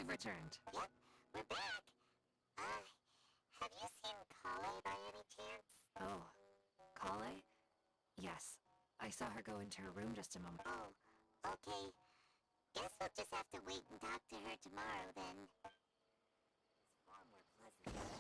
you've returned. Yep, we're back. Have you seen Kale by any chance? Oh, Kale? Yes, I saw her go into her room just a moment. Oh, okay. Guess we'll just have to wait and talk to her tomorrow then. It's far more pleasant.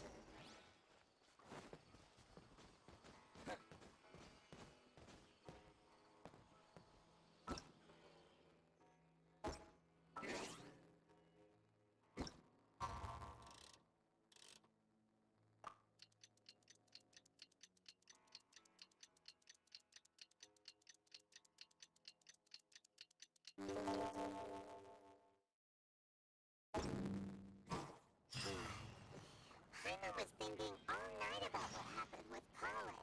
I was thinking all night about what happened with Kale,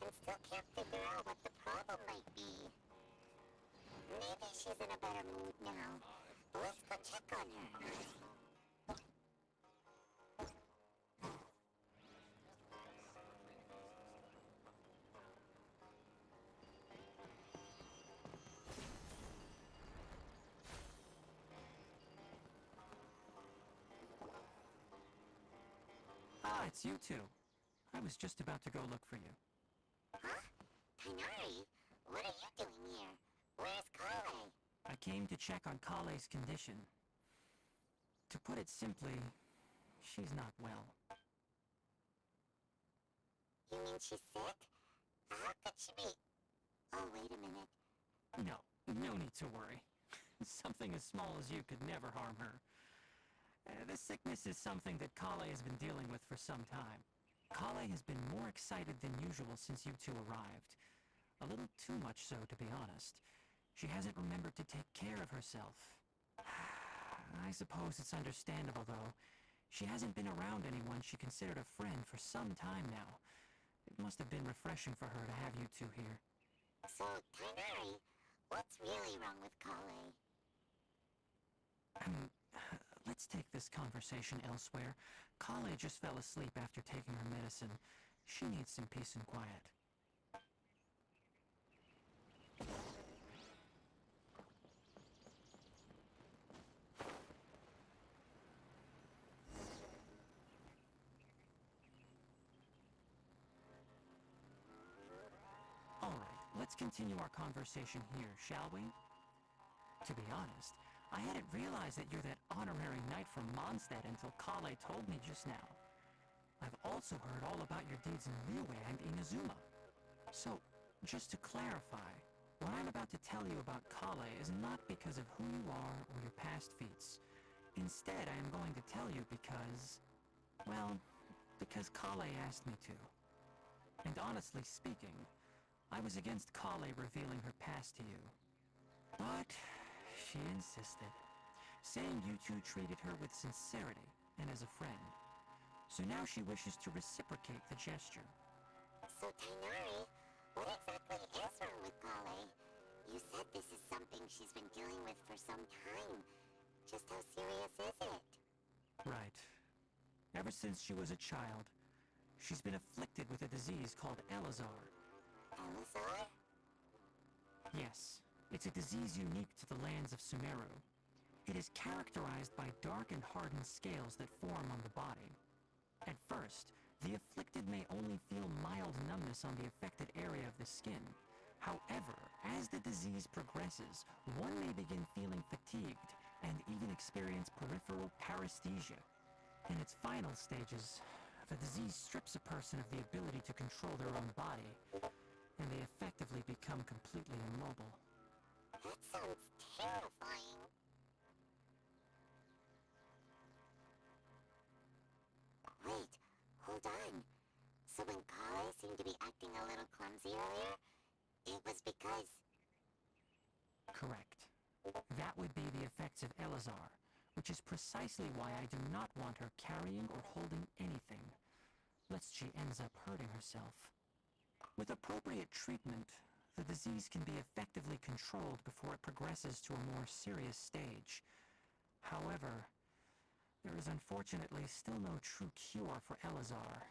and still can't figure out what the problem might be. Maybe she's in a better mood now. Let's go check on her. Ah, it's you two. I was just about to go look for you. Huh? Tainari, what are you doing here? Where's Kale? I came to check on Kale's condition. To put it simply, she's not well. You mean she's sick? How could she be? Oh, wait a minute. No need to worry. Something as small as you could never harm her. This sickness is something that Kale has been dealing with for some time. Kale has been more excited than usual since you two arrived. A little too much so, to be honest. She hasn't remembered to take care of herself. I suppose it's understandable, though. She hasn't been around anyone she considered a friend for some time now. It must have been refreshing for her to have you two here. So, Tainari, what's really wrong with Kale? Let's take this conversation elsewhere. Kale just fell asleep after taking her medicine. She needs some peace and quiet. Alright, let's continue our conversation here, shall we? To be honest, I hadn't realized that you're that honorary knight from Mondstadt until Kale told me just now. I've also heard all about your deeds in Liyue and Inazuma. So, just to clarify, what I'm about to tell you about Kale is not because of who you are or your past feats. Instead, I am going to tell you because... well, because Kale asked me to. And honestly speaking, I was against Kale revealing her past to you. But she insisted, saying you two treated her with sincerity and as a friend. So now she wishes to reciprocate the gesture. So, Tainari, what exactly is wrong with Kale? You said this is something she's been dealing with for some time. Just how serious is it? Right. Ever since she was a child, she's been afflicted with a disease called Elazar. Elazar? Yes, it's a disease unique to the lands of Sumeruu. It is characterized by dark and hardened scales that form on the body. At first, the afflicted may only feel mild numbness on the affected area of the skin. However, as the disease progresses, one may begin feeling fatigued and even experience peripheral paresthesia. In its final stages, the disease strips a person of the ability to control their own body, and they effectively become completely immobile. That sounds terrifying. Wait, hold on. So when Kale seemed to be acting a little clumsy earlier, it was because... Correct. That would be the effects of Elazar, which is precisely why I do not want her carrying or holding anything, lest she ends up hurting herself. With appropriate treatment, the disease can be effectively controlled before it progresses to a more serious stage. However, there is unfortunately still no true cure for Elazar.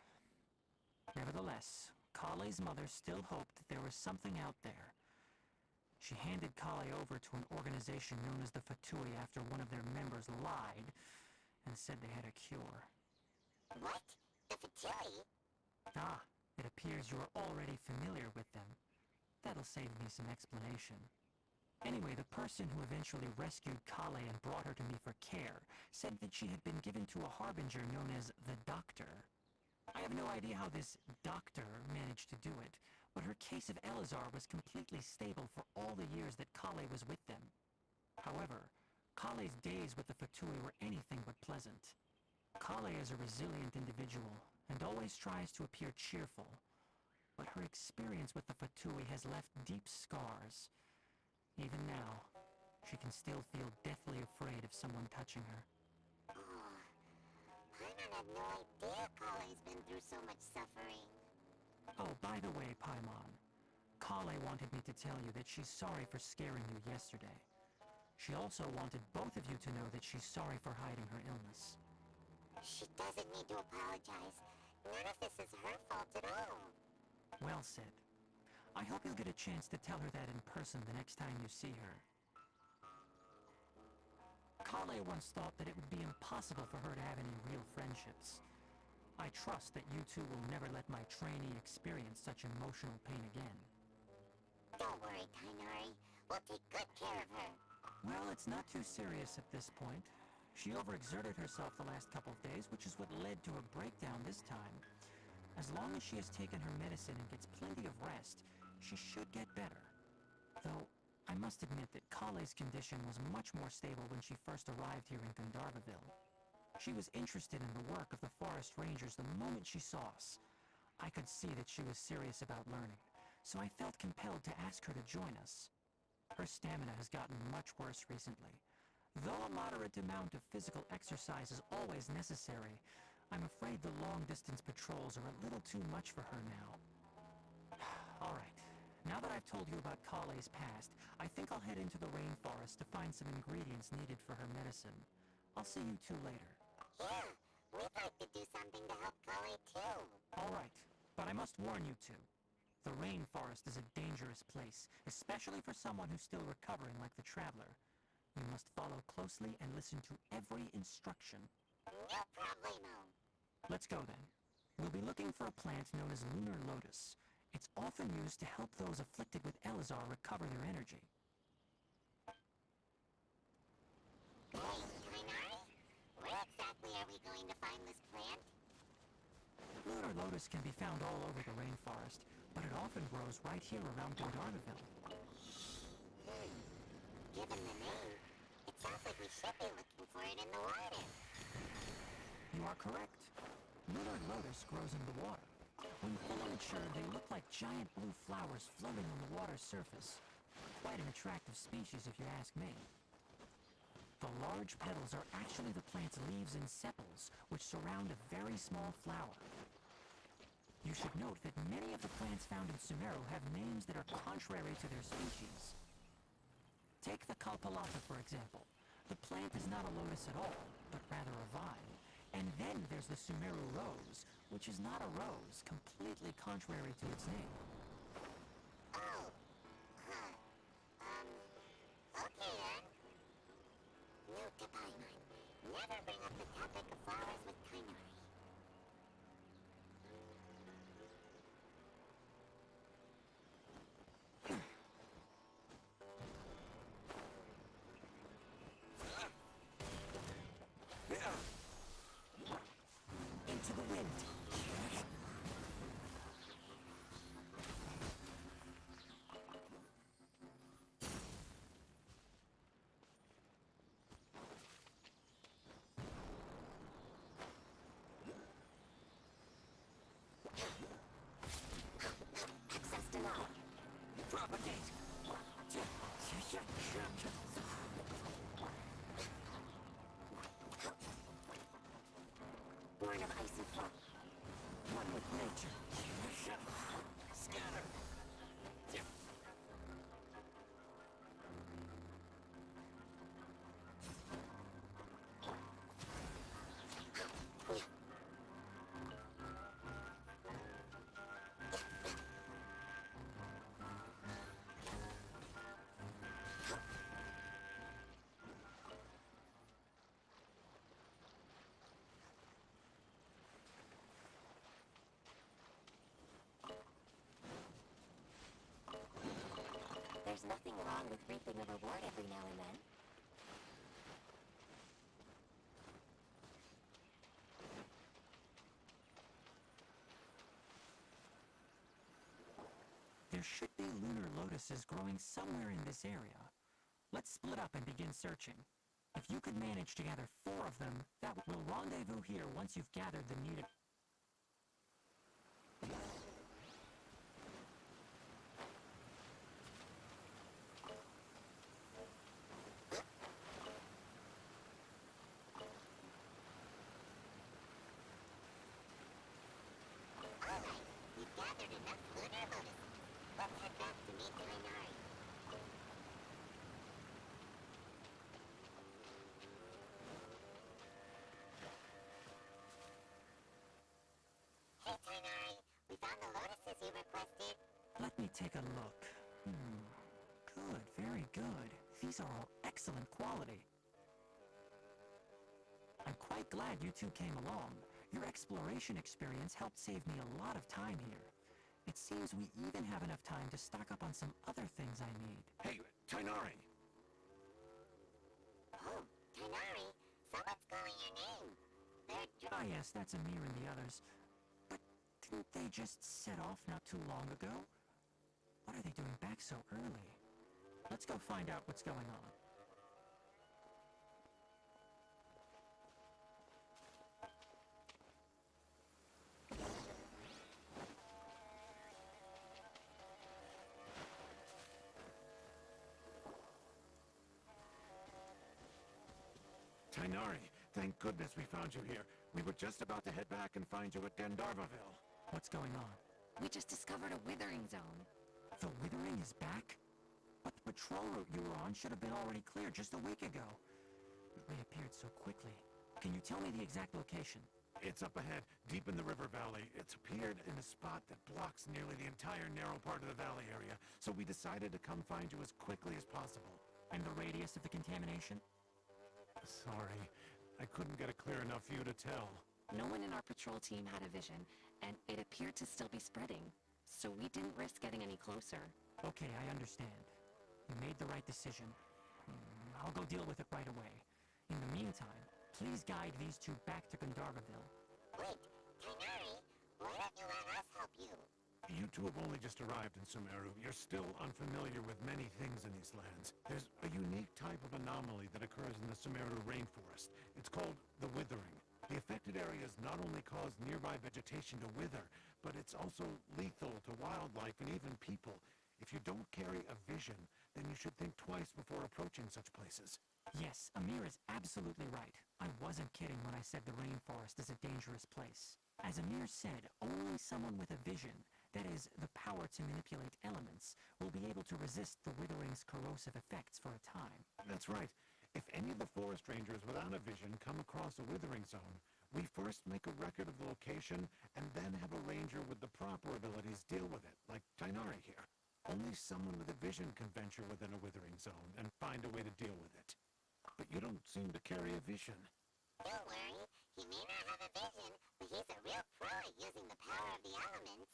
Nevertheless, Kale's mother still hoped that there was something out there. She handed Kale over to an organization known as the Fatui after one of their members lied, and said they had a cure. What? The Fatui? Ah, it appears you are already familiar with them. That'll save me some explanation. Anyway, the person who eventually rescued Kale and brought her to me for care said that she had been given to a harbinger known as the Doctor. I have no idea how this doctor managed to do it, but her case of Elazar was completely stable for all the years that Kale was with them. However, Kale's days with the Fatui were anything but pleasant. Kale is a resilient individual and always tries to appear cheerful, but her experience with the Fatui has left deep scars. Even now, she can still feel deathly afraid of someone touching her. Oh, Paimon had no idea Kale's been through so much suffering. Oh, by the way, Paimon, Kale wanted me to tell you that she's sorry for scaring you yesterday. She also wanted both of you to know that she's sorry for hiding her illness. She doesn't need to apologize. None of this is her fault at all. Well said. I hope you'll get a chance to tell her that in person the next time you see her. Kale once thought that it would be impossible for her to have any real friendships. I trust that you two will never let my trainee experience such emotional pain again. Don't worry, Kainari. We'll take good care of her. Well, it's not too serious at this point. She overexerted herself the last couple of days, which is what led to a breakdown this time. As long as she has taken her medicine and gets plenty of rest, she should get better. Though, I must admit that Kale's condition was much more stable when she first arrived here in Gandharvaville. She was interested in the work of the forest rangers the moment she saw us. I could see that she was serious about learning, so I felt compelled to ask her to join us. Her stamina has gotten much worse recently. Though a moderate amount of physical exercise is always necessary, I'm afraid the long-distance patrols are a little too much for her now. Alright, now that I've told you about Kale's past, I think I'll head into the rainforest to find some ingredients needed for her medicine. I'll see you two later. Yeah, we'd like to do something to help Kale too. Alright, but I must warn you two. The rainforest is a dangerous place, especially for someone who's still recovering like the Traveler. You must follow closely and listen to every instruction. No problemo. Let's go then. We'll be looking for a plant known as lunar lotus. It's often used to help those afflicted with Elazar recover their energy. Hey, Kainari? Where exactly are we going to find this plant? Lunar lotus can be found all over the rainforest, but it often grows right here around Gandharvaville. Given the name, it sounds like we should be looking for it in the water. You are correct. Lunar lotus grows in the water. When fully mature, they look like giant blue flowers floating on the water's surface. Quite an attractive species if you ask me. The large petals are actually the plant's leaves and sepals, which surround a very small flower. You should note that many of the plants found in Sumeruu have names that are contrary to their species. Take the Kalpalata, for example. The plant is not a lotus at all, but rather a vine. And then there's the Sumeruu rose, which is not a rose, completely contrary to its name. Oh. Huh. Okay then. Note to Paimon. Never bring up the topic of flowers with Kainari. Into the wind. nothing wrong with reaping a reward every now and then. There should be lunar lotuses growing somewhere in this area. Let's split up and begin searching. If you could manage to gather 4 of them, that will rendezvous here once you've gathered the needed... Alright, we've gathered enough lunar lotuses. Let's head back to meet Kainari. Hey Kainari, we found the lotuses you requested. Let me take a look. Good, very good. These are all excellent quality. I'm quite glad you two came along. Your exploration experience helped save me a lot of time here. It seems we even have enough time to stock up on some other things I need. Hey, Tainari! Oh, Kainari, someone's calling your name. Ah yes, that's Amir and the others. But didn't they just set off not too long ago? What are they doing back so early? Let's go find out what's going on. Tainari, thank goodness we found you here. We were just about to head back and find you at Gandharvaville. What's going on? We just discovered a withering zone. The withering is back? But the patrol route you were on should have been already cleared just a week ago. It reappeared so quickly. Can you tell me the exact location? It's up ahead, deep in the river valley. It's appeared in a spot that blocks nearly the entire narrow part of the valley area, so we decided to come find you as quickly as possible. And the radius of the contamination? Sorry, I couldn't get it clear enough for you to tell. No one in our patrol team had a vision, and it appeared to still be spreading, so we didn't risk getting any closer. Okay, I understand. You made the right decision. I'll go deal with it right away. In the meantime, please guide these two back to Gandharvaville. Wait, Kainari, why don't you let us help you? You two have only just arrived in Sumeruu. You're still unfamiliar with many things in these lands. There's a unique type of anomaly that occurs in the Sumeruu rainforest. It's called the withering. The affected areas not only cause nearby vegetation to wither, but it's also lethal to wildlife and even people. If you don't carry a vision, then you should think twice before approaching such places. Yes, Amir is absolutely right. I wasn't kidding when I said the rainforest is a dangerous place. As Amir said, only someone with a vision, that is, the power to manipulate elements, will be able to resist the withering's corrosive effects for a time. That's right. If any of the forest rangers without a vision come across a withering zone, we first make a record of the location and then have a ranger with the proper abilities deal with it, like Tainari here. Only someone with a vision can venture within a withering zone and find a way to deal with it. But you don't seem to carry a vision. Don't worry, he may not have a vision, but he's a real pro at using the power of the elements.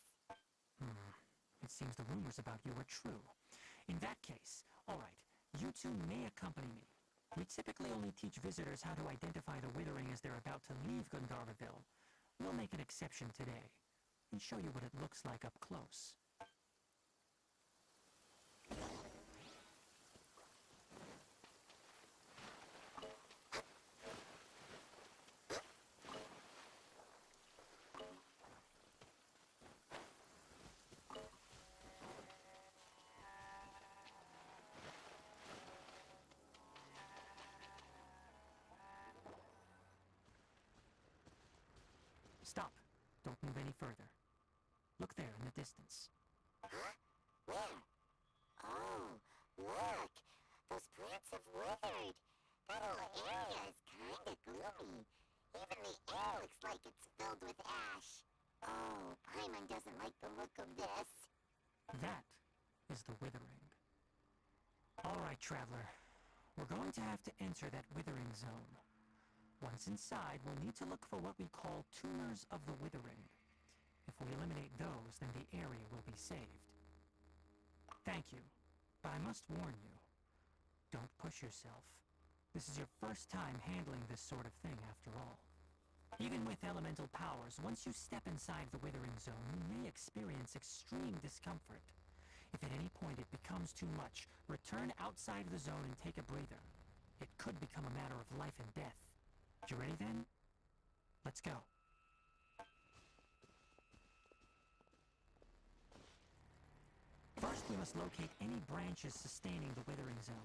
It seems the rumors about you are true. In that case, all right, you two may accompany me. We typically only teach visitors how to identify the withering as they're about to leave Gandharvaville. We'll make an exception today and show you what it looks like up close. Stop. Don't move any further. Look there in the distance. Huh? Where? Oh, look! Those plants have withered. That whole area is kinda gloomy. Even the air looks like it's filled with ash. Oh, Paimon doesn't like the look of this. That is the withering. All right, traveler. We're going to have to enter that withering zone. Once inside, we'll need to look for what we call tumors of the withering. If we eliminate those, then the area will be saved. Thank you. But I must warn you, don't push yourself. This is your first time handling this sort of thing, after all. Even with elemental powers, once you step inside the withering zone, you may experience extreme discomfort. If at any point it becomes too much, return outside the zone and take a breather. It could become a matter of life and death. You ready then? Let's go. First, we must locate any branches sustaining the withering zone.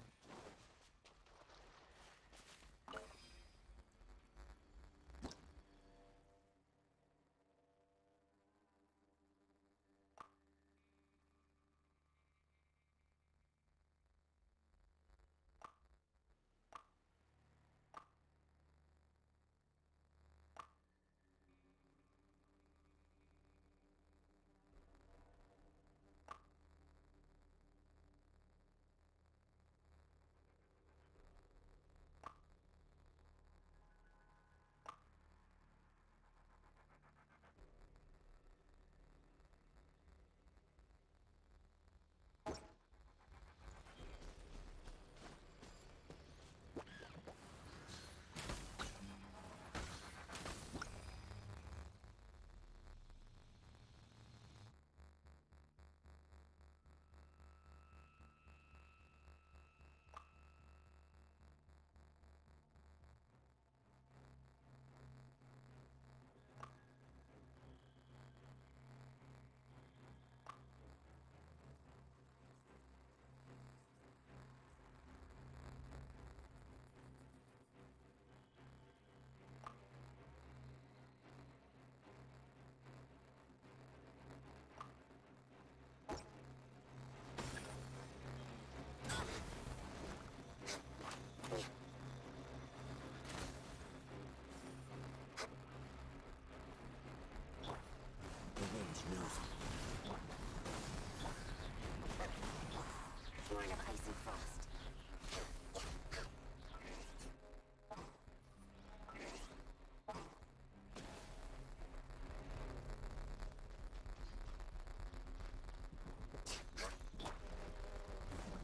Born of ice and frost.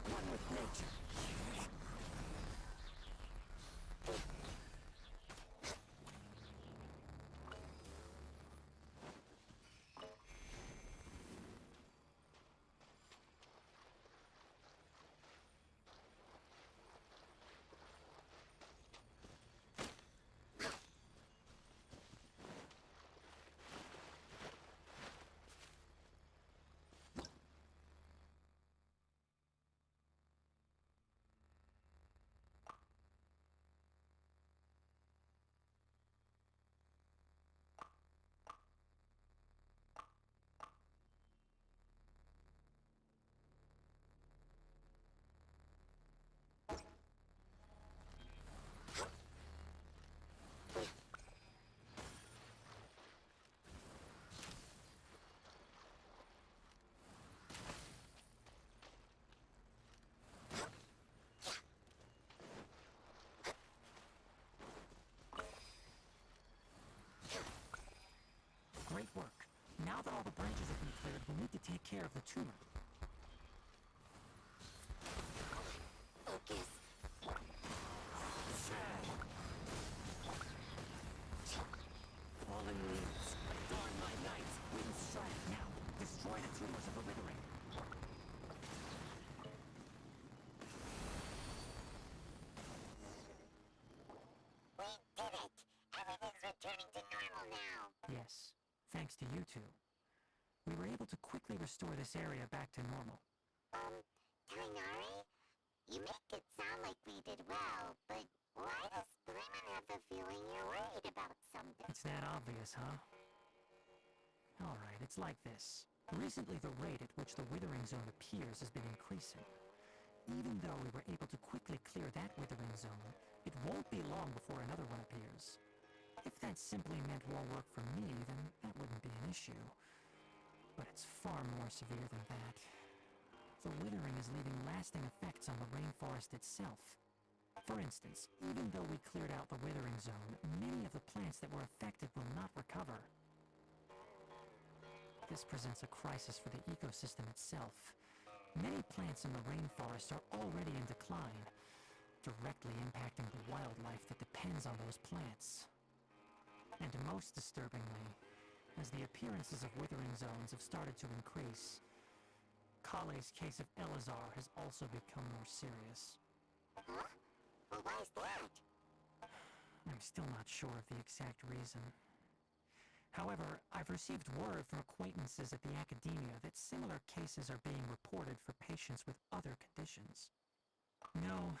One with nature. Great work. Now that all the branches have been cleared, we need to take care of the tumor. Focus. Falling leaves. Darn my night. Wind strike now. Destroy the tumors of the withering. We did it. Everything's returning to normal now. Yes, thanks to you two. We were able to quickly restore this area back to normal. Tainari, you make it sound like we did well, but why does Blimmin have the feeling you're worried about something? It's that obvious, huh? Alright, it's like this. Recently, the rate at which the withering zone appears has been increasing. Even though we were able to quickly clear that withering zone, it won't be long before another one appears. If that simply meant more work for me, then that wouldn't be an issue. But it's far more severe than that. The withering is leaving lasting effects on the rainforest itself. For instance, even though we cleared out the withering zone, many of the plants that were affected will not recover. This presents a crisis for the ecosystem itself. Many plants in the rainforest are already in decline, directly impacting the wildlife that depends on those plants. And most disturbingly, as the appearances of withering zones have started to increase, Kale's case of Elazar has also become more serious. Huh? Well, why is that? I'm still not sure of the exact reason. However, I've received word from acquaintances at the academia that similar cases are being reported for patients with other conditions. No,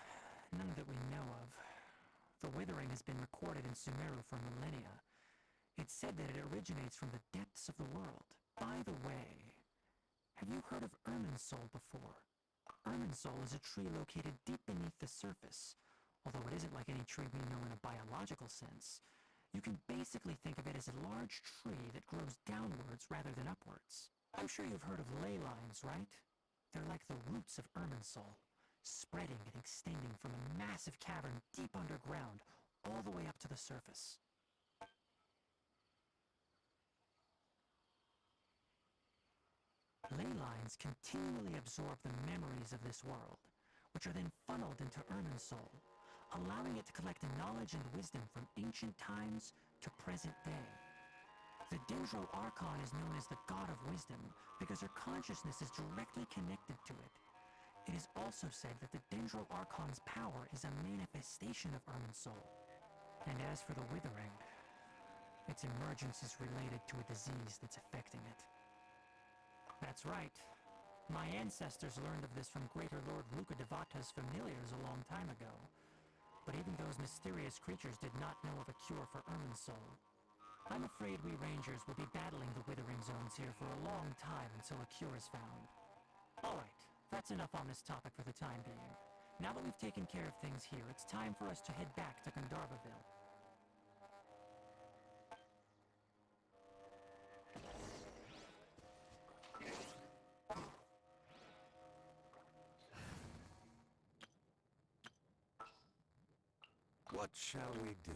none that we know of. The withering has been recorded in Sumeruu for millennia. It's said that it originates from the depths of the world. By the way, have you heard of Irminsul before? Irminsul is a tree located deep beneath the surface. Although it isn't like any tree we know in a biological sense, you can basically think of it as a large tree that grows downwards rather than upwards. I'm sure you've heard of ley lines, right? They're like the roots of Irminsul, spreading and extending from a massive cavern deep underground all the way up to the surface. Ley lines continually absorb the memories of this world, which are then funneled into Irminsul, allowing it to collect the knowledge and wisdom from ancient times to present day. The Dendro Archon is known as the God of Wisdom because her consciousness is directly connected to it. It is also said that the Dendro Archon's power is a manifestation of Irminsul. And as for the Withering, its emergence is related to a disease that's affecting it. That's right. My ancestors learned of this from Greater Lord Rukadevata's familiars a long time ago. But even those mysterious creatures did not know of a cure for Irminsul. I'm afraid we Rangers will be battling the Withering Zones here for a long time until a cure is found. Alright, that's enough on this topic for the time being. Now that we've taken care of things here, it's time for us to head back to Gandharvaville. What shall we do?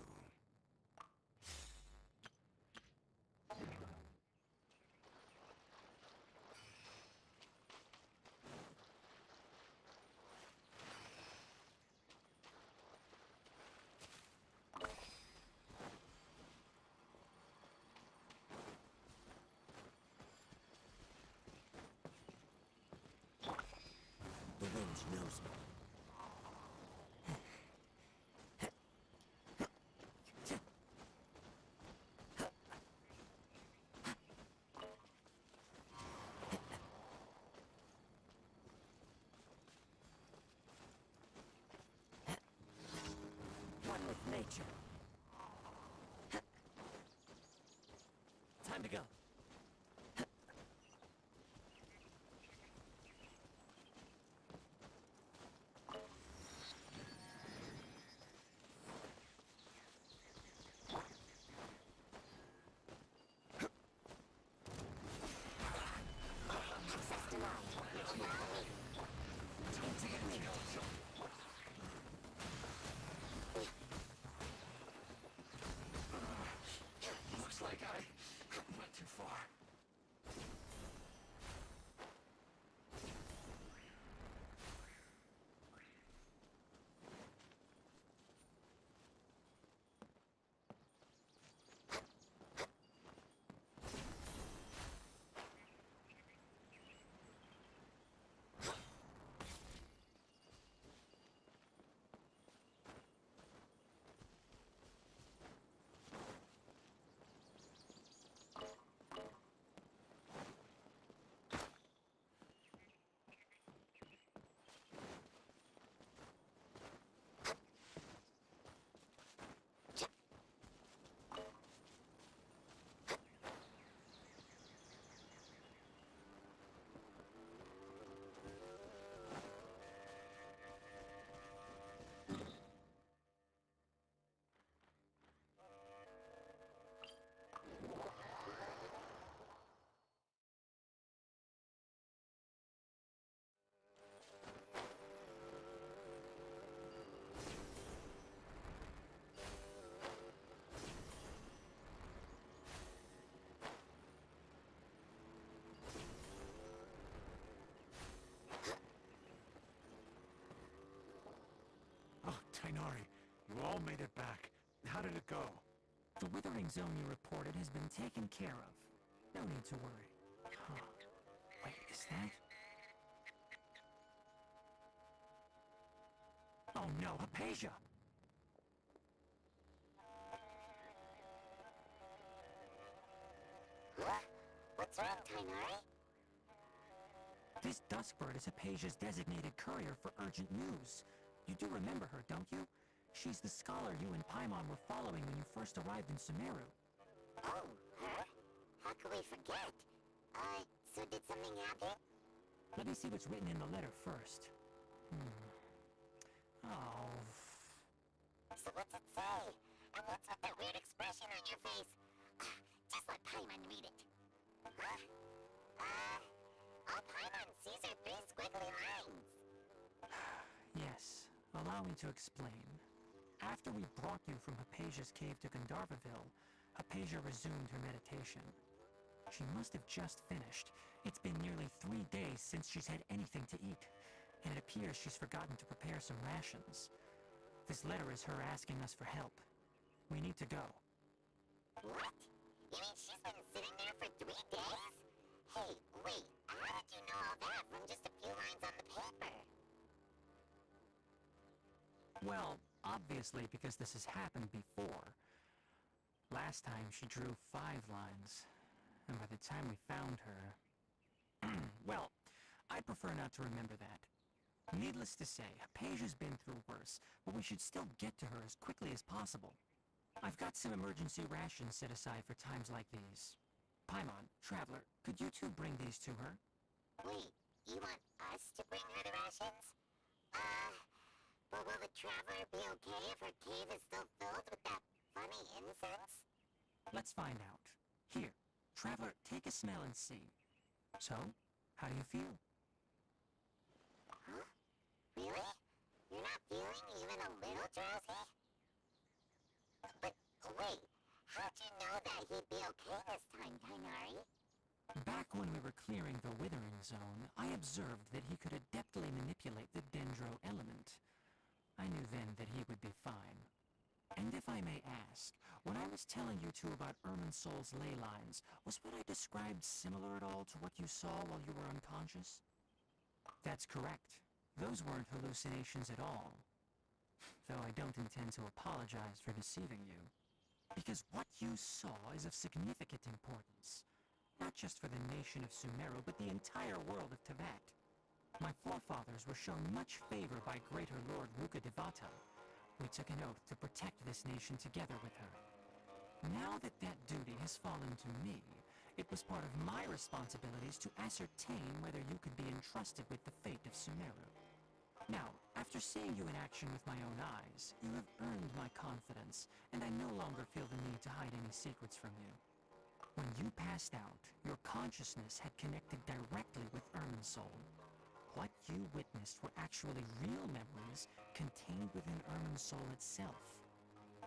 The wind knows me. One with nature. Time to go. Tighnari, you all made it back. How did it go? The withering zone you reported has been taken care of. No need to worry. Huh. Wait, is that... Oh no, Hypatia! What? What's wrong, Tighnari? This Duskbird is Hypatia's designated courier for urgent news. You do remember her, don't you? She's the scholar you and Paimon were following when you first arrived in Sumeruu. Oh, her? How could we forget? So did something happen? Let me see what's written in the letter first. Oh... So what's it say? And what's with that weird expression on your face? Just let Paimon read it. Huh? All Paimon sees are 3 squiggly lines. Yes, allow me to explain. After we brought you from Hypatia's cave to Gandharvaville, Hypatia resumed her meditation. She must have just finished. It's been nearly 3 days since she's had anything to eat, and it appears she's forgotten to prepare some rations. This letter is her asking us for help. We need to go. What? You mean she's been sitting there for 3 days? Hey, wait, how did you know all that from just a few lines on the paper? Well, obviously because this has happened before. Last time she drew 5 lines, and by the time we found her... Well, I prefer not to remember that. Needless to say, Hypatia's been through worse, but we should still get to her as quickly as possible. I've got some emergency rations set aside for times like these. Paimon, Traveler, could you two bring these to her? Wait, you want us to bring her the rations? But will the Traveler be okay if her cave is still filled with that funny incense? Let's find out. Here, Traveler, take a smell and see. So, how do you feel? Huh? Really? You're not feeling even a little drowsy? But wait, how'd you know that he'd be okay this time, Tighnari? Back when we were clearing the Withering Zone, I observed that he could adeptly manipulate the Dendro element. I knew then that he would be fine. And if I may ask, when I was telling you two about Irminsul's ley lines, was what I described similar at all to what you saw while you were unconscious? That's correct. Those weren't hallucinations at all. Though I don't intend to apologize for deceiving you. Because what you saw is of significant importance. Not just for the nation of Sumeruu, but the entire world of Teyvat. My forefathers were shown much favor by Greater Lord Rukkhadevata. We took an oath to protect this nation together with her. Now that that duty has fallen to me, it was part of my responsibilities to ascertain whether you could be entrusted with the fate of Sumeruu. Now, after seeing you in action with my own eyes, you have earned my confidence, and I no longer feel the need to hide any secrets from you. When you passed out, your consciousness had connected directly with Irminsul. What you witnessed were actually real memories contained within Irminsul itself.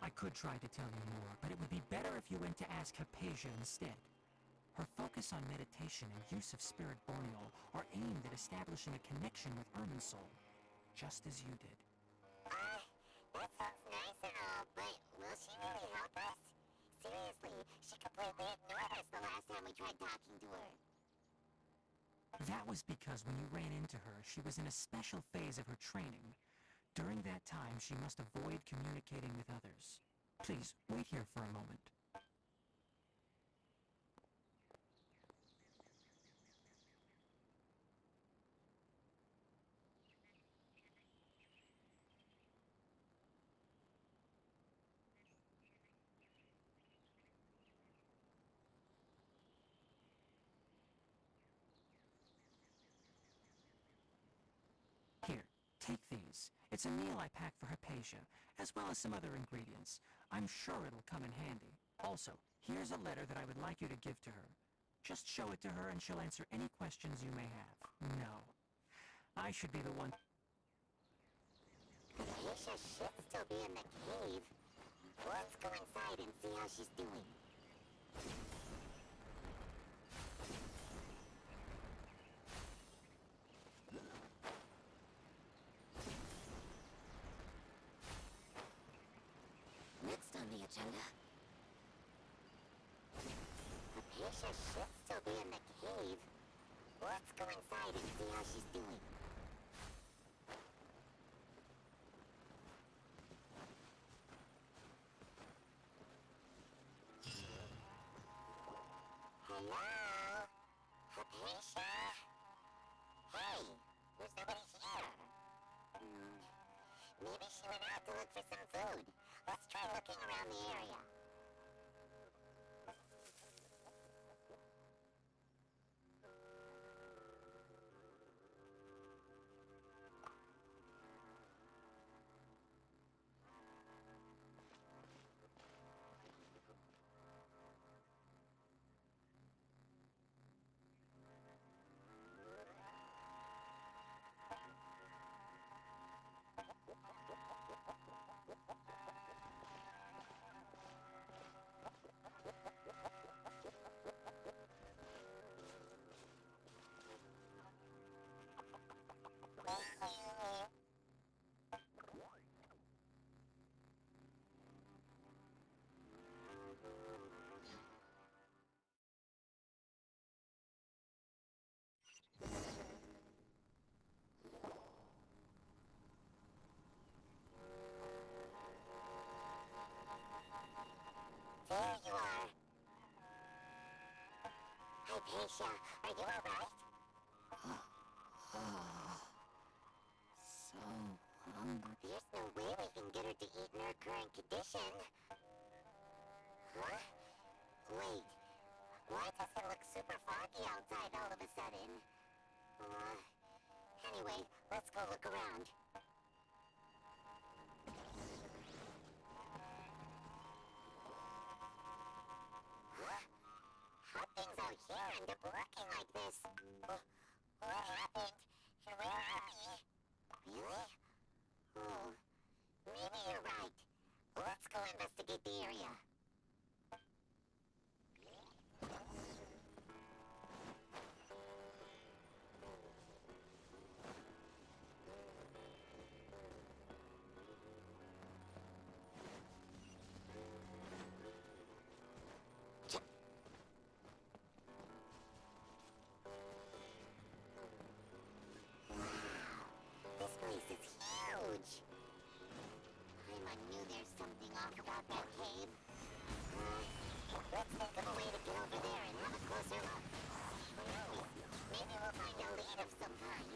I could try to tell you more, but it would be better if you went to ask Hypatia instead. Her focus on meditation and use of Spirit Borneol are aimed at establishing a connection with Irminsul, just as you did. That sounds nice and all, but will she really help us? Seriously, she completely ignored us the last time we tried talking to her. That was because when you ran into her, she was in a special phase of her training. During that time, she must avoid communicating with others. Please, wait here for a moment. Here, take these. It's a meal I packed for Hypatia, as well as some other ingredients. I'm sure it'll come in handy. Also, here's a letter that I would like you to give to her. Just show it to her and she'll answer any questions you may have. No. I should be the one... Hypatia should still be in the cave. Let's go inside and see how she's doing. Hypatia should still be in the cave. Let's go inside and see how she's doing. Hello? Hypatia? Hey, there's nobody here. Maybe she went out to look for some food. Let's try looking around the area. There you are. Hypatia, are you alright? So hungry. There's no way we can get her to eat in her current condition. Huh? Wait, why does it look super foggy outside all of a sudden? Anyway, let's go look around. Huh? How things out here end up looking like this? What happened? Where are we? Really? Oh, maybe you're right. Let's go investigate the area. This place is huge. I knew there's something off about that cave. Let's think of a way to get over there and have a closer look. Who knows? Maybe we'll find a lead of some kind.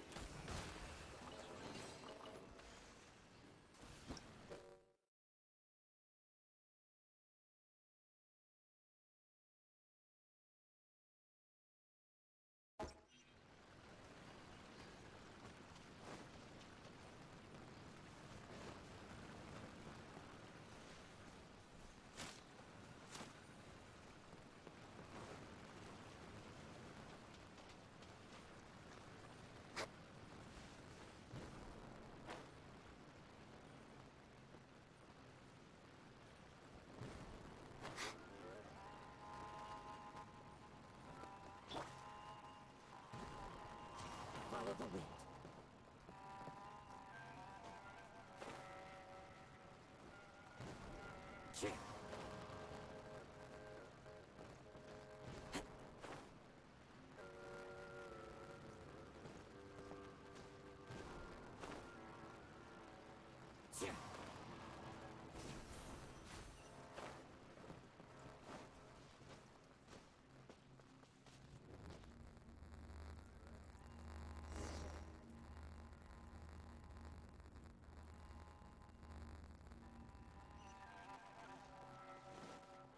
Follow the wind. Sure. Sure.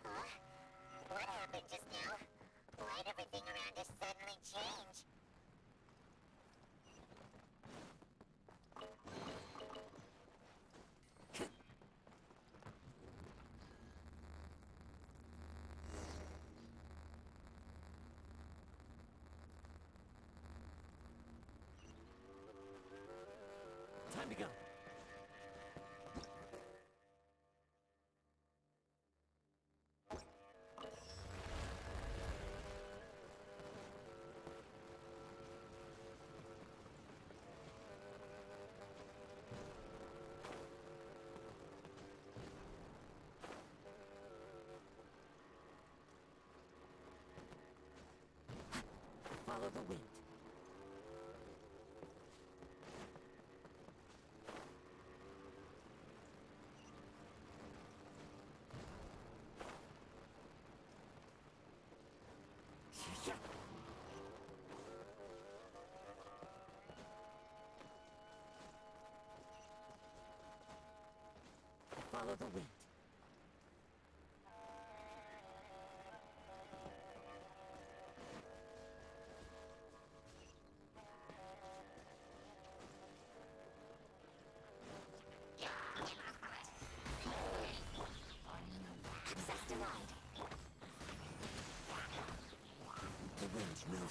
Huh? What happened just now? Why'd everything around us suddenly change? Time to go. the wind. Follow the wind. Access denied. The wind's moving.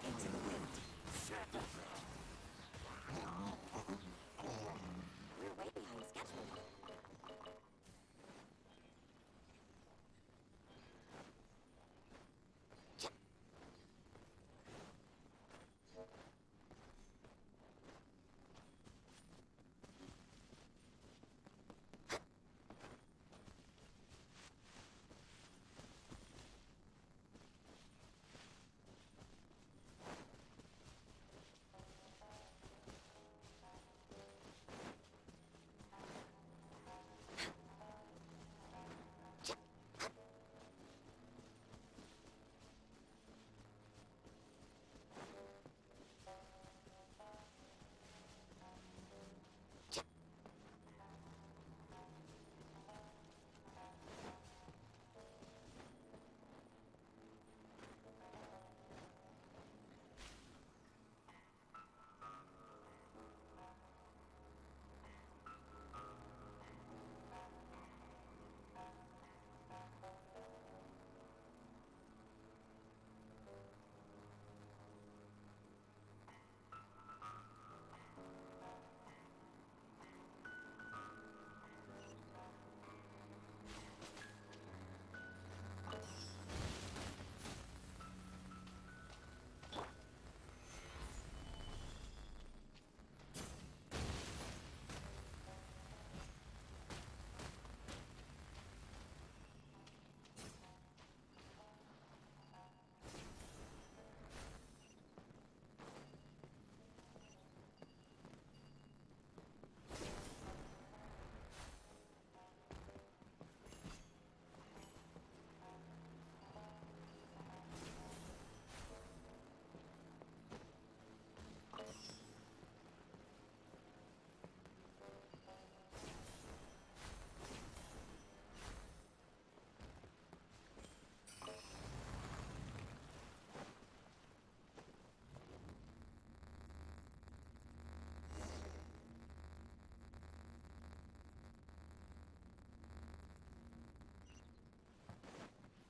Into the wind. We're way behind schedule.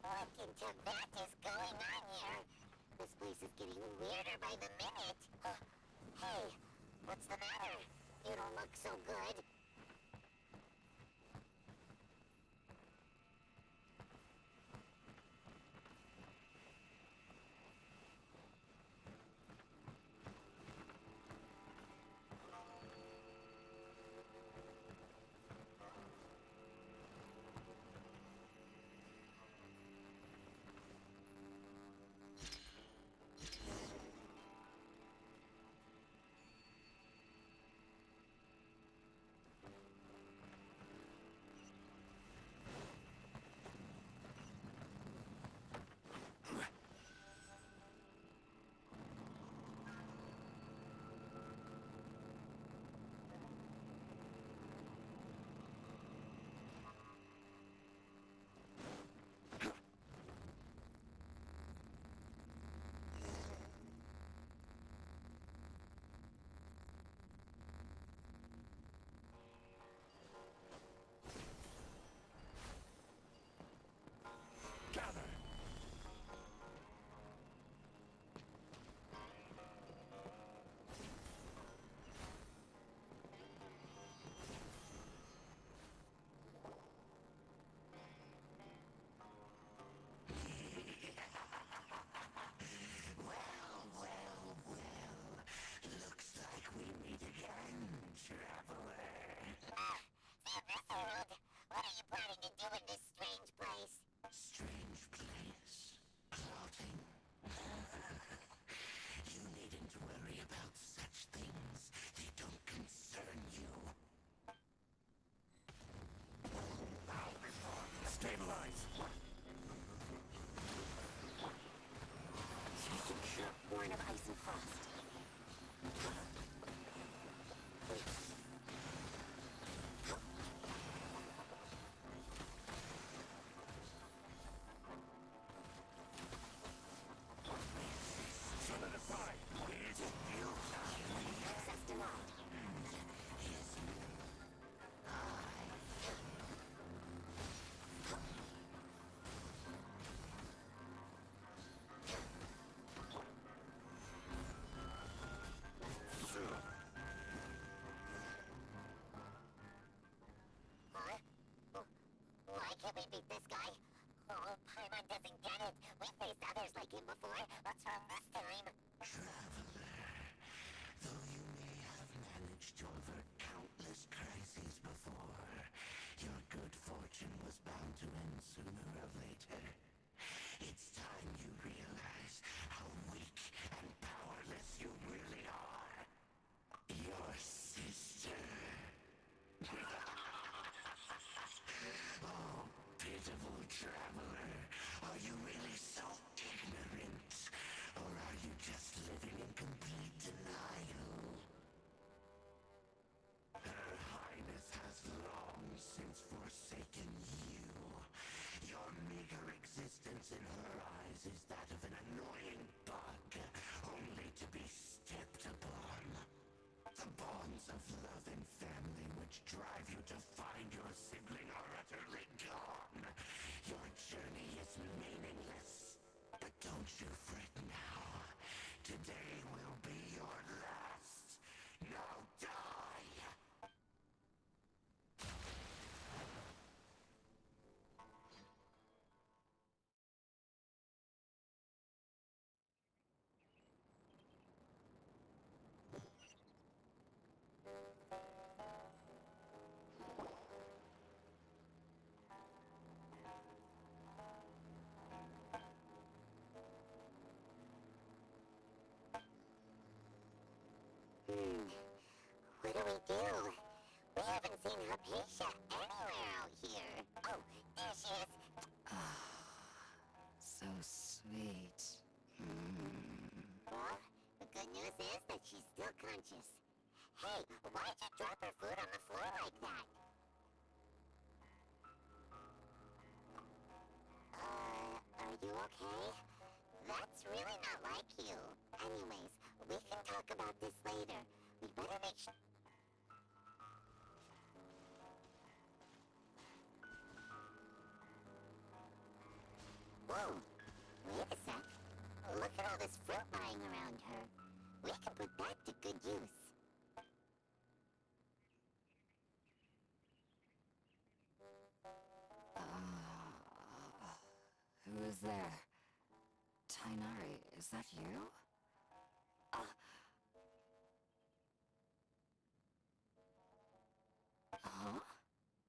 What into that is going on here? This place is getting weirder by the minute. Hey, what's the matter? You don't look so good. Access denied. Why can't we beat this guy? Oh, Paimon doesn't get it. We faced others like him before. What's wrong this time? Traveler, though you may have managed to avert countless crises before, your good fortune was bound to end sooner or later. It's time you realize how weak and powerless you really are. Your sister. Oh, pitiful traveler. Are you really so ignorant? Or are you just living in complete denial? Her Highness has long since forsaken you. Your meager existence in her eyes is that of an annoying bug, only to be stepped upon. The bonds of love and family which drive you to find your sibling are utterly gone. Your journey is meaningless. But don't you fret now. Today will be your last. Now die! What do we do? We haven't seen Hypatia anywhere out here. Oh, there she is. So sweet. Well, the good news is that she's still conscious. Hey, why'd you drop her food on the floor like that? Are you okay? That's really not like you. Anyways, we can talk about this later. We better make sure... Whoa! Wait a sec. Look at all this fruit lying around her. We can put that to good use. Who is there? Tainari, is that you? Huh?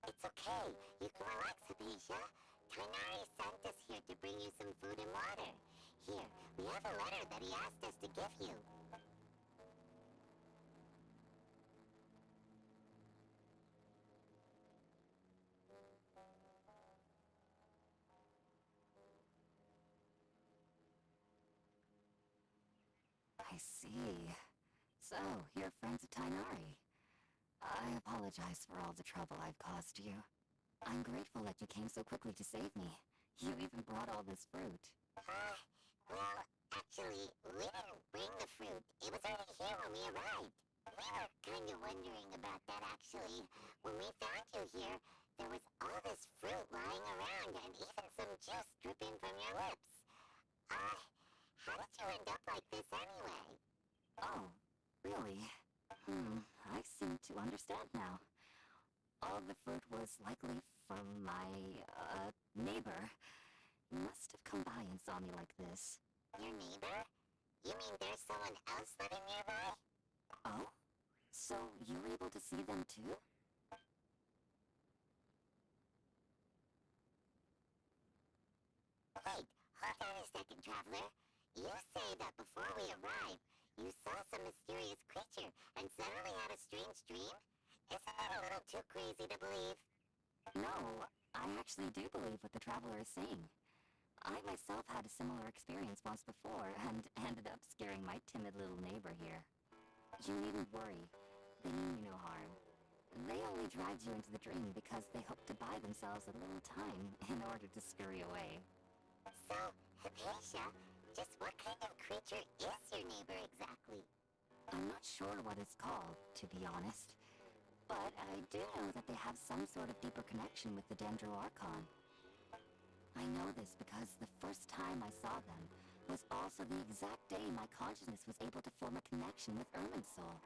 It's okay. You can relax, Hypatia. Tainari sent us here to bring you some food and water. Here, we have a letter that he asked us to give you. I see. So, you're friends of Tainari. I apologize for all the trouble I've caused you. I'm grateful that you came so quickly to save me. You even brought all this fruit. Well, actually, we didn't bring the fruit. It was already here when we arrived. We were kinda wondering about that, actually. When we found you here, there was all this fruit lying around and even some juice dripping from your lips. How did you end up like this anyway? Oh, really? I seem to understand now. All the fruit was likely from my, neighbor. He must have come by and saw me like this. Your neighbor? You mean there's someone else living nearby? Oh? So you were able to see them too? Wait, hold on a second, traveler. You say that before we arrived, you saw some mysterious creature and suddenly had a strange dream? Isn't that a little too crazy to believe? No, I actually do believe what the traveler is saying. I myself had a similar experience once before and ended up scaring my timid little neighbor here. You needn't worry. They mean you no harm. They only dragged you into the dream because they hoped to buy themselves a little time in order to scurry away. So, Hypatia, just what kind of creature is your neighbor exactly? I'm not sure what it's called, to be honest. But I do know that they have some sort of deeper connection with the Dendroarchon. I know this because the first time I saw them was also the exact day my consciousness was able to form a connection with Irminsul.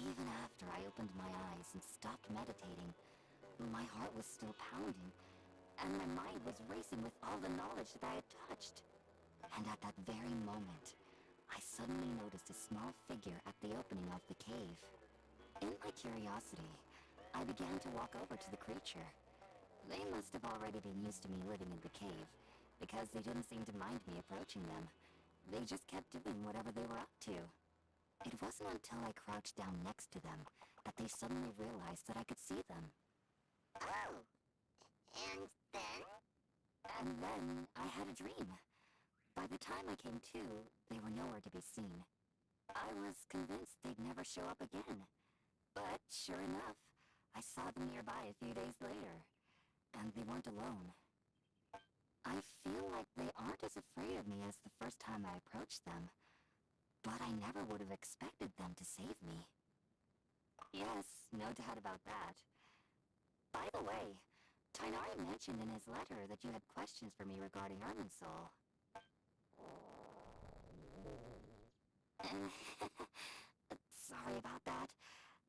Even after I opened my eyes and stopped meditating, my heart was still pounding, and my mind was racing with all the knowledge that I had touched. And at that very moment, I suddenly noticed a small figure at the opening of the cave. In my curiosity, I began to walk over to the creature. They must have already been used to me living in the cave, because they didn't seem to mind me approaching them. They just kept doing whatever they were up to. It wasn't until I crouched down next to them that they suddenly realized that I could see them. Oh! And then? And then I had a dream. By the time I came to, they were nowhere to be seen. I was convinced they'd never show up again. But sure enough, I saw them nearby a few days later. And they weren't alone. I feel like they aren't as afraid of me as the first time I approached them. But I never would have expected them to save me. Yes, no doubt about that. By the way, Tainari mentioned in his letter that you had questions for me regarding Irminsul. Sorry about that.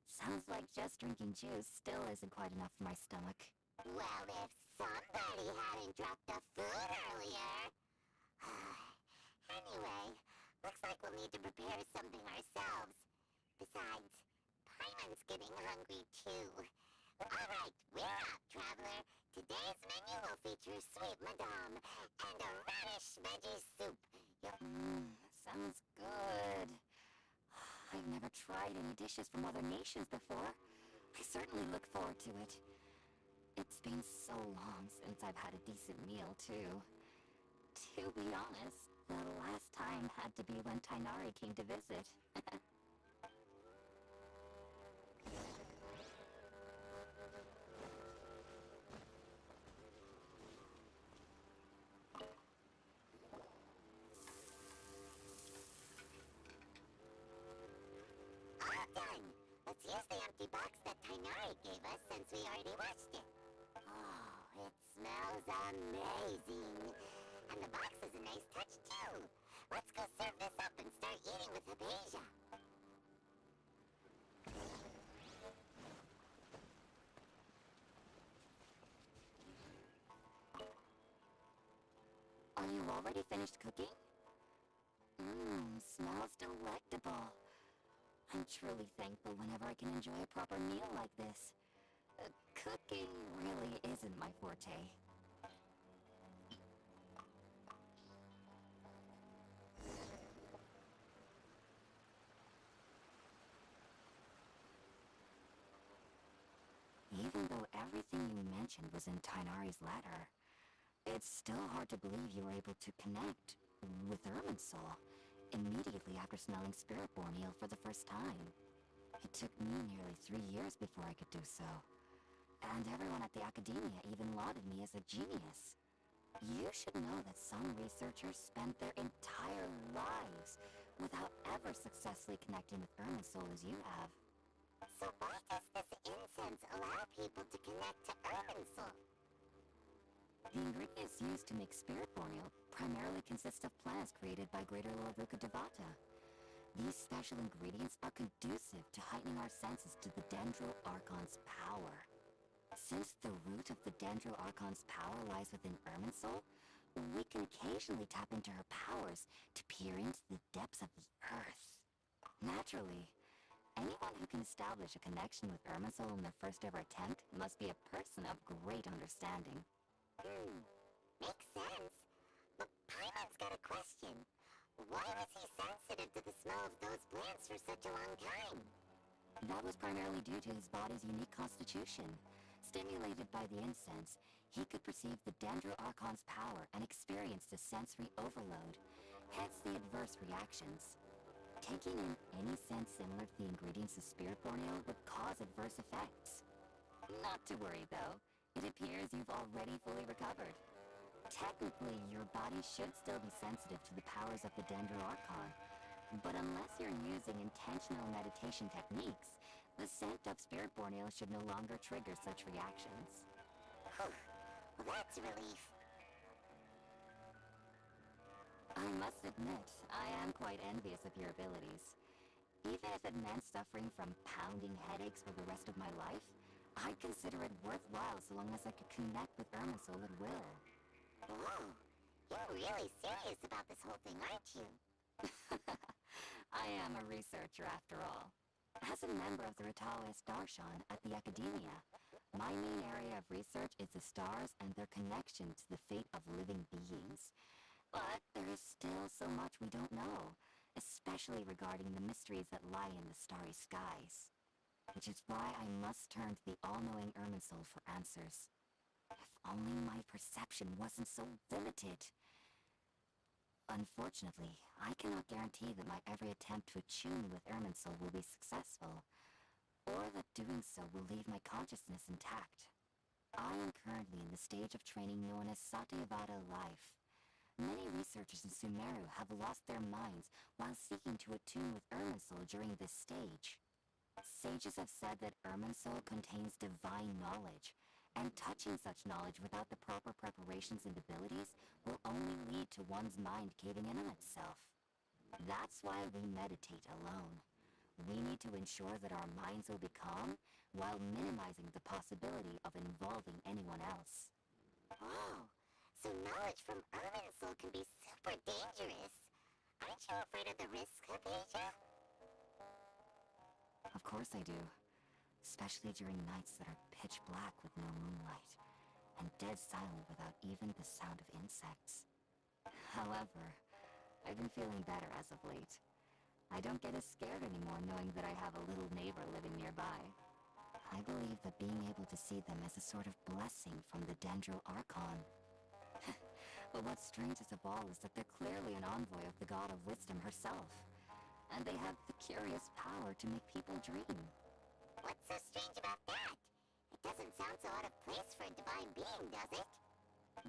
Sounds like just drinking juice still isn't quite enough for my stomach. Well, if somebody hadn't dropped the food earlier... Anyway, looks like we'll need to prepare something ourselves. Besides, Paimon's getting hungry too. Alright, we're up, traveler. Today's menu will feature sweet madame and a radish veggie soup. Sounds good. I've never tried any dishes from other nations before. I certainly look forward to it. It's been so long since I've had a decent meal, too. To be honest, the last time had to be when Tainari came to visit. All done! Let's use the empty box that Tainari gave us since we already washed it. Oh, it smells amazing. And the box is a nice touch too. Let's go serve this up and start eating with Hypatia. Are you already finished cooking? Smells delectable. I'm truly thankful whenever I can enjoy a proper meal like this. Cooking really isn't my forte. Even though everything you mentioned was in Tainari's letter, it's still hard to believe you were able to connect with Irminsul immediately after smelling Spiritborn eel for the first time. It took me nearly 3 years before I could do so. And everyone at the academia even lauded me as a genius. You should know that some researchers spent their entire lives without ever successfully connecting with Irminsul as you have. So why does this incense allow people to connect to Irminsul? The ingredients used to make Spiritborn eel primarily consist of plants created by Greater Lord Rukkhadevata. These special ingredients are conducive to heightening our senses to the Dendroarchon's power. Since the root of the Dendroarchon's power lies within Irminsul, we can occasionally tap into her powers to peer into the depths of the earth. Naturally, anyone who can establish a connection with Irminsul in their first ever attempt must be a person of great understanding. Makes sense. But Paimon's got a question. Why was he sensitive to the smell of those plants for such a long time? That was primarily due to his body's unique constitution. Stimulated by the incense, he could perceive the Dendroarchon's power and experienced a sensory overload, hence the adverse reactions. Taking in any scent similar to the ingredients of Spiritborn eel would cause adverse effects. Not to worry though, it appears you've already fully recovered. Technically, your body should still be sensitive to the powers of the Dendroarchon, But unless you're using intentional meditation techniques, the scent of spirit-born ale should no longer trigger such reactions. Well, that's a relief. I must admit, I am quite envious of your abilities. Even if it meant suffering from pounding headaches for the rest of my life, I'd consider it worthwhile so long as I could connect with Irminsul at will. Whoa, you're really serious about this whole thing, aren't you? I am a researcher after all. As a member of the Ritalis Darshan at the Academia, my main area of research is the stars and their connection to the fate of living beings. But there is still so much we don't know, especially regarding the mysteries that lie in the starry skies. Which is why I must turn to the all-knowing Irminsul for answers. If only my perception wasn't so limited. Unfortunately, I cannot guarantee that my every attempt to attune with Irminsul will be successful, or that doing so will leave my consciousness intact. I am currently in the stage of training known as Satyavada life. Many researchers in Sumeruu have lost their minds while seeking to attune with Irminsul during this stage. Sages have said that Irminsul contains divine knowledge, and touching such knowledge without the proper preparations and abilities will only lead to one's mind caving in on itself. That's why we meditate alone. We need to ensure that our minds will be calm while minimizing the possibility of involving anyone else. Whoa, so knowledge from Irminsul can be super dangerous. Aren't you afraid of the risks, Hypatia? Of course I do. Especially during nights that are pitch black with no moonlight, and dead silent without even the sound of insects. However, I've been feeling better as of late. I don't get as scared anymore knowing that I have a little neighbor living nearby. I believe that being able to see them is a sort of blessing from the Dendro Archon. But what's strangest of all is that they're clearly an envoy of the god of wisdom herself, and they have the curious power to make people dream. What's so strange about that? It doesn't sound so out of place for a divine being, does it?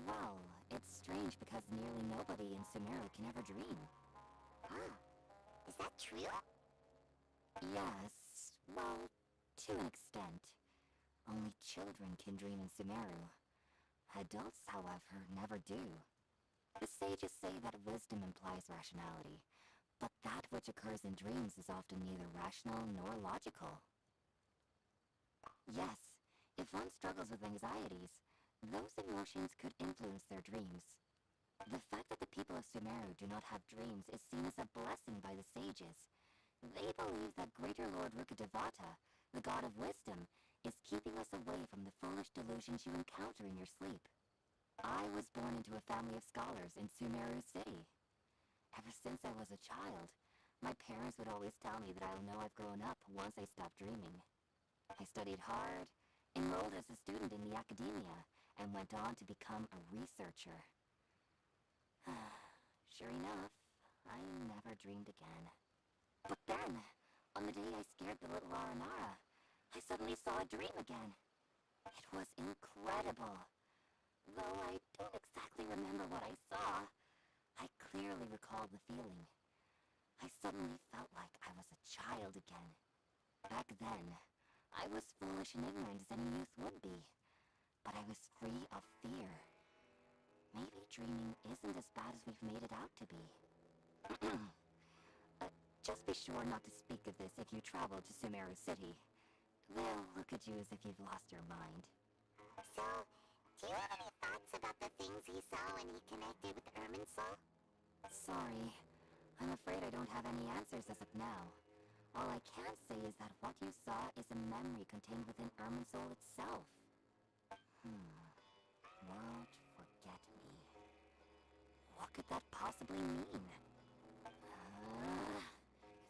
Well, it's strange because nearly nobody in Sumeruu can ever dream. Huh. Is that true? Yes, well, to an extent. Only children can dream in Sumeruu. Adults, however, never do. The sages say that wisdom implies rationality, but that which occurs in dreams is often neither rational nor logical. Yes, if one struggles with anxieties, those emotions could influence their dreams. The fact that the people of Sumeruu do not have dreams is seen as a blessing by the sages. They believe that Greater Lord Rukadevata, the god of wisdom, is keeping us away from the foolish delusions you encounter in your sleep. I was born into a family of scholars in Sumeruu City. Ever since I was a child, my parents would always tell me that I'll know I've grown up once I stop dreaming. I studied hard, enrolled as a student in the academia, and went on to become a researcher. Sure enough, I never dreamed again. But then, on the day I scared the little Aranara, I suddenly saw a dream again. It was incredible. Though I don't exactly remember what I saw, I clearly recall the feeling. I suddenly felt like I was a child again. Back then, I was foolish and ignorant as any youth would be, but I was free of fear. Maybe dreaming isn't as bad as we've made it out to be. Just be sure not to speak of this if you travel to Sumeruu City. They'll look at you as if you've lost your mind. So, do you have any thoughts about the things he saw when he connected with Irminsul? Sorry, I'm afraid I don't have any answers as of now. All I can say is that what you saw is a memory contained within Irminsul itself. World forget me. What could that possibly mean?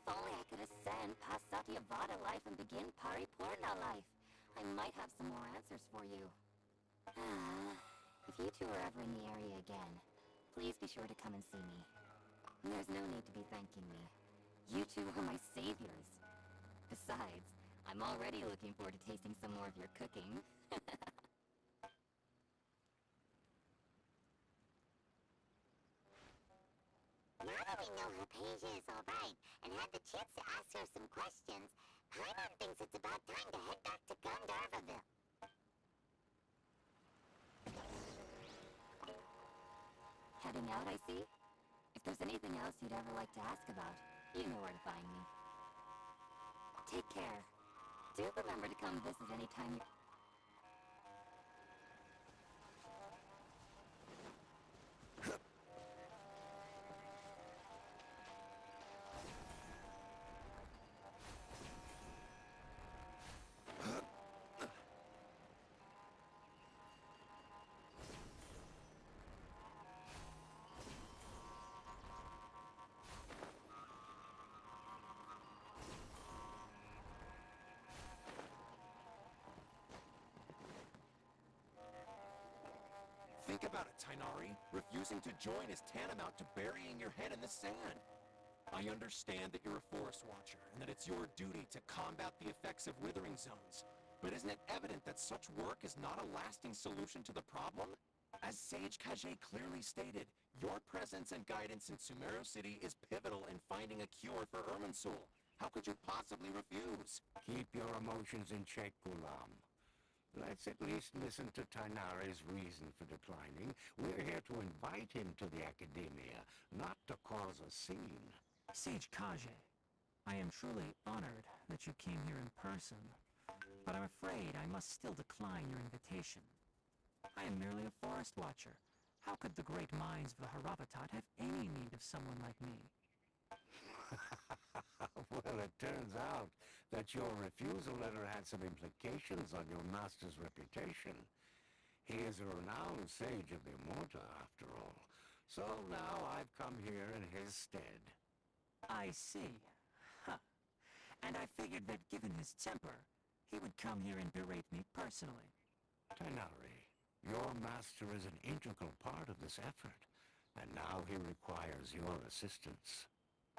If only I could ascend past Satyavada life and begin Paripurna life, I might have some more answers for you. If you two are ever in the area again, please be sure to come and see me. There's no need to be thanking me. You two are my saviors. Besides, I'm already looking forward to tasting some more of your cooking. Now that we know though Hypatia is alright and had the chance to ask her some questions, Paimon thinks it's about time to head back to Gandharvaville. Heading out, I see? If there's anything else you'd ever like to ask about, you know where to find me. Take care. Do remember to come visit anytime you... Think about it, Tainari. Refusing to join is tantamount to burying your head in the sand. I understand that you're a forest watcher, and that it's your duty to combat the effects of withering zones. But isn't it evident that such work is not a lasting solution to the problem? As Sage Kage clearly stated, your presence and guidance in Sumeruu City is pivotal in finding a cure for Irminsul. How could you possibly refuse? Keep your emotions in check, Gulam. Let's at least listen to Tainari's reason for declining. We're here to invite him to the Academia, not to cause a scene. Sage Kage, I am truly honored that you came here in person, but I'm afraid I must still decline your invitation. I am merely a forest watcher. How could the great minds of the Haravatat have any need of someone like me? Well, it turns out that your refusal letter had some implications on your master's reputation. He is a renowned sage of the Immorta, after all. So now I've come here in his stead. I see. Huh. And I figured that given his temper, he would come here and berate me personally. Tainari, your master is an integral part of this effort, and now he requires your assistance.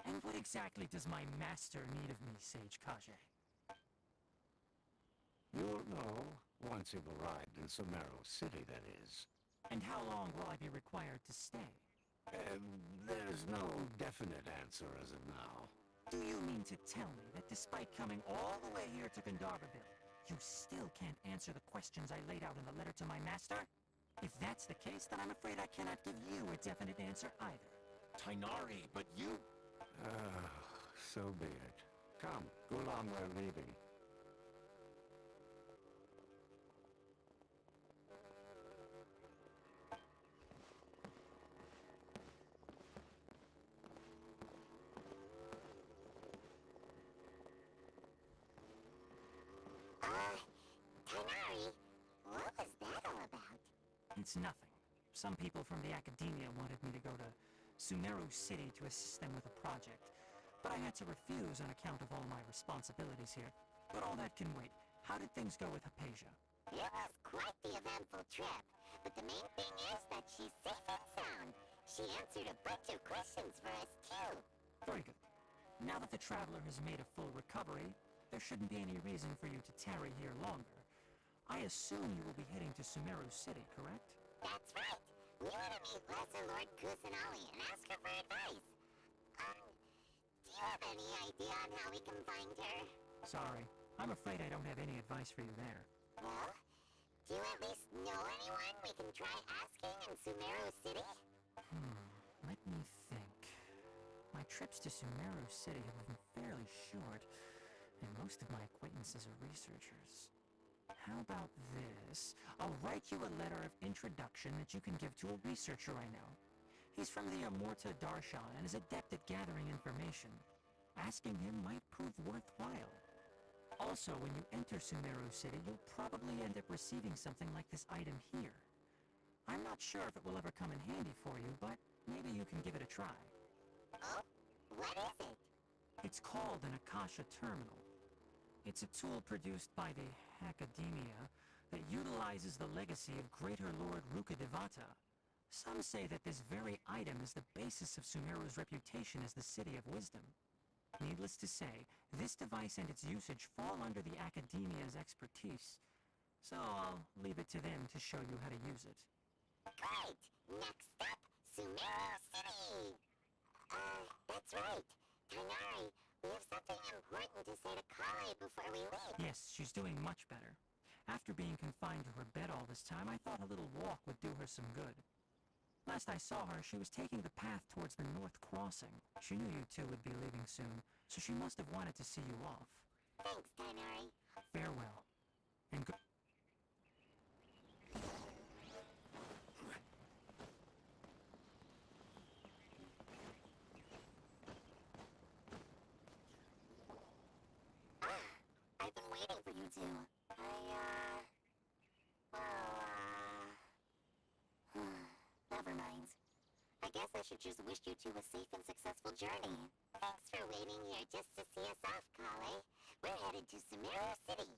And what exactly does my master need of me, Sage Kage? You'll know once you've arrived in Sumeruu City, that is. And how long will I be required to stay? There's no definite answer as of now. Do you mean to tell me that despite coming all the way here to Gandharvaville, you still can't answer the questions I laid out in the letter to my master? If that's the case, then I'm afraid I cannot give you a definite answer either. Tainari, but you... So be it. Come, Gulam, we're leaving. Tainari, what was that all about? It's nothing. Some people from the Academia wanted me to go to Sumeruu City to assist them with a project, but I had to refuse on account of all my responsibilities here. But all that can wait. How did things go with Hypatia? It was quite the eventful trip, but the main thing is that she's safe and sound. She answered a bunch of questions for us too. Very good. Now that the traveler has made a full recovery, there shouldn't be any reason for you to tarry here longer. I assume you will be heading to Sumeruu City, correct? That's right. We want to meet Lesser Lord Kusanali and ask her for advice. Do you have any idea on how we can find her? Sorry, I'm afraid I don't have any advice for you there. Well, do you at least know anyone we can try asking in Sumeruu City? Let me think. My trips to Sumeruu City have been fairly short, and most of my acquaintances are researchers. How about this? I'll write you a letter of introduction that you can give to a researcher I know. He's from the Immorta Darshan and is adept at gathering information. Asking him might prove worthwhile. Also, when you enter Sumeruu City, you'll probably end up receiving something like this item here. I'm not sure if it will ever come in handy for you, but maybe you can give it a try. Oh, what is it? It's called an Akasha Terminal. It's a tool produced by the Academia that utilizes the legacy of Greater Lord Rukkhadevata. Some say that this very item is the basis of Sumeruu's reputation as the City of Wisdom. Needless to say, this device and its usage fall under the Academia's expertise. So I'll leave it to them to show you how to use it. Great! Next up, Sumeruu City! That's right. Tainari, we have something important to say to Kale before we leave. Yes, she's doing much better. After being confined to her bed all this time, I thought a little walk would do her some good. Last I saw her, she was taking the path towards the North Crossing. She knew you two would be leaving soon, so she must have wanted to see you off. Thanks, Tainari. Farewell. And good... I've been waiting for you two. Never mind. I guess I should just wish you two a safe and successful journey. Thanks for waiting here just to see us off, Kale. We're headed to Sumeruu City.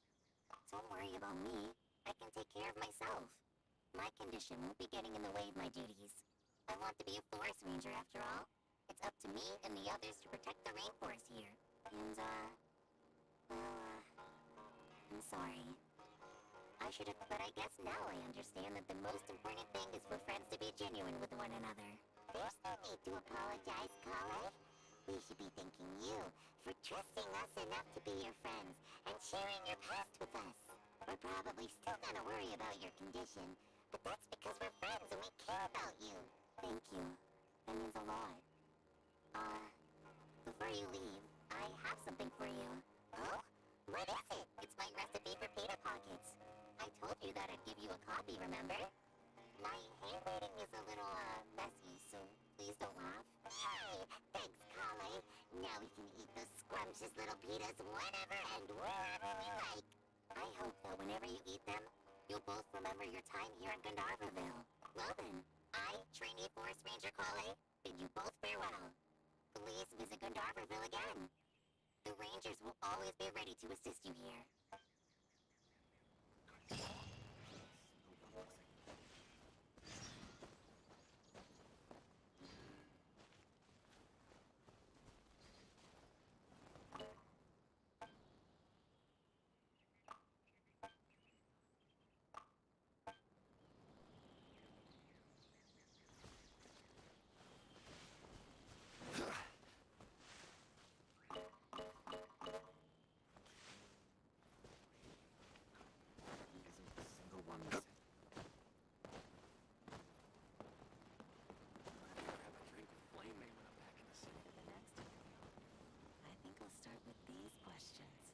Don't worry about me. I can take care of myself. My condition won't be getting in the way of my duties. I want to be a forest ranger after all. It's up to me and the others to protect the rainforest here. And, I'm sorry. But I guess now I understand that the most important thing is for friends to be genuine with one another. There's no need to apologize, Kale. We should be thanking you for trusting us enough to be your friends and sharing your past with us. We're probably still gonna worry about your condition, but that's because we're friends and we care about you. Thank you. That means a lot. Before you leave, I have something for you. Oh? What is it? It's my recipe for pita pockets. I told you that I'd give you a copy, remember? My handwriting is a little, messy, so please don't laugh. Yay! Thanks, Kale. Now we can eat those scrumptious little pitas whenever and wherever we like. I hope that whenever you eat them, you'll both remember your time here in Gandharvaville. Well then, I, trainee Forest Ranger Kale, bid you both farewell. Please visit Gandharvaville again. The Rangers will always be ready to assist you here. The next video, I think I'll start with these questions.